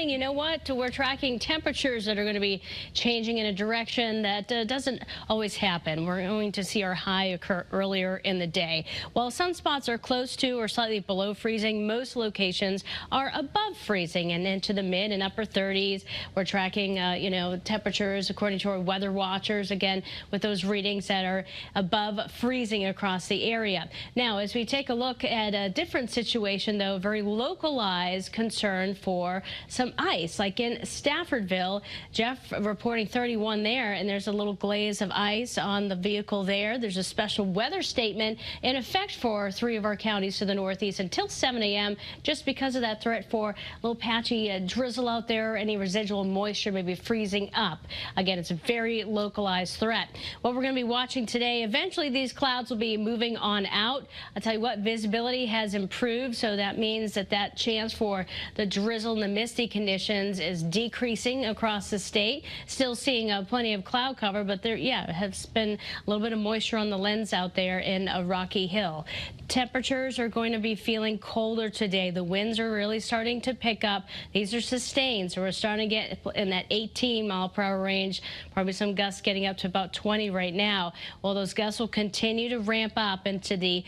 morning, you know what? We're tracking temperatures that are going to be changing in a direction that doesn't always happen. We're going to see our high occur earlier in the day. While some spots are close to or slightly below freezing, most locations are above freezing and into the mid and upper 30s. We're tracking, temperatures according to our weather watchers, again, with those readings that are above freezing across the area. Now, as we take a look at a different situation, though, very localized concern for some ice, like in Staffordville. Jeff reporting 31 there, and there's a little glaze of ice on the vehicle there. There's a special weather statement in effect for 3 of our counties to the northeast until 7 a.m. just because of that threat for a little patchy drizzle out there, any residual moisture maybe freezing up. Again, it's a very localized threat. What we're going to be watching today, eventually these clouds will be moving on out. I'll tell you what, visibility has improved, so that means that chance for the drizzle and the misty conditions is decreasing across the state. Still seeing plenty of cloud cover, but there, has been a little bit of moisture on the lens out there in Rocky Hill. Temperatures are going to be feeling colder today. The winds are really starting to pick up. These are sustained, so we're starting to get in that 18-mile-per-hour range. Probably some gusts getting up to about 20 right now. Well, those gusts will continue to ramp up into the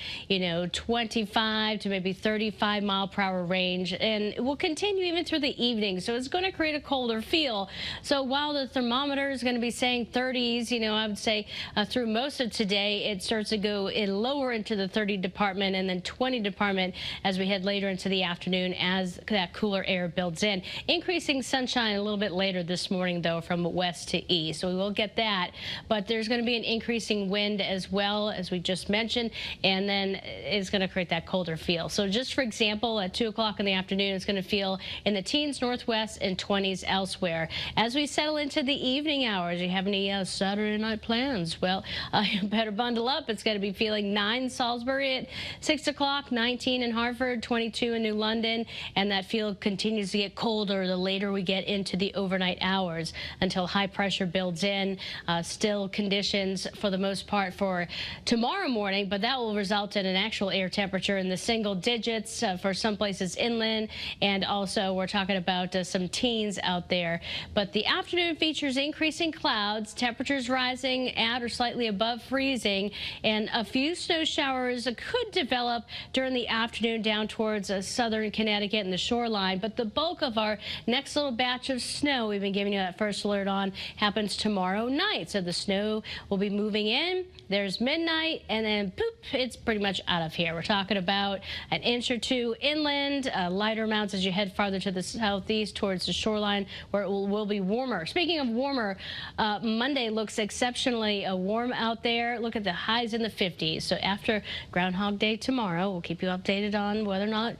25 to maybe 35-mile-per-hour range, and it will continue even through the evening. So it's going to create a colder feel. So while the thermometer is going to be saying 30s, I would say through most of today, it starts to go in lower into the 30 department and then 20 department as we head later into the afternoon as that cooler air builds in. Increasing sunshine a little bit later this morning, though, from west to east. So we will get that, but there's going to be an increasing wind as well, as we just mentioned, and then it's going to create that colder feel. So just for example, at 2 o'clock in the afternoon, it's going to feel in the teens northwest and 20s elsewhere. As we settle into the evening hours, you have any Saturday night plans? Well, you better bundle up. It's going to be feeling 9 Salisbury at 6 o'clock, 19 in Hartford, 22 in New London, and that feel continues to get colder the later we get into the overnight hours until high pressure builds in. Still conditions for the most part for tomorrow morning, but that will result in an actual air temperature in the single digits for some places inland, and also we're talking about some teens out there. But the afternoon features increasing clouds, temperatures rising at or slightly above freezing, and a few snow showers could develop during the afternoon down towards southern Connecticut and the shoreline. But the bulk of our next little batch of snow we've been giving you that first alert on happens tomorrow night. So the snow will be moving in. There's midnight, and then poop, it's pretty much out of here. We're talking about an inch or 2 inland, lighter amounts as you head farther to the southeast towards the shoreline, where it will be warmer. Speaking of warmer, Monday looks exceptionally warm out there. Look at the highs in the 50s. So after Groundhog Day tomorrow, we'll keep you updated on whether or not,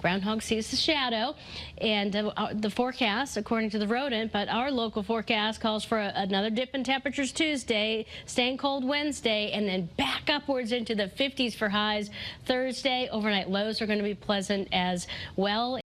Groundhog sees the shadow and the forecast according to the rodent. But our local forecast calls for another dip in temperatures Tuesday, staying cold Wednesday, and then back upwards into the 50s for highs Thursday. Overnight lows are going to be pleasant as well.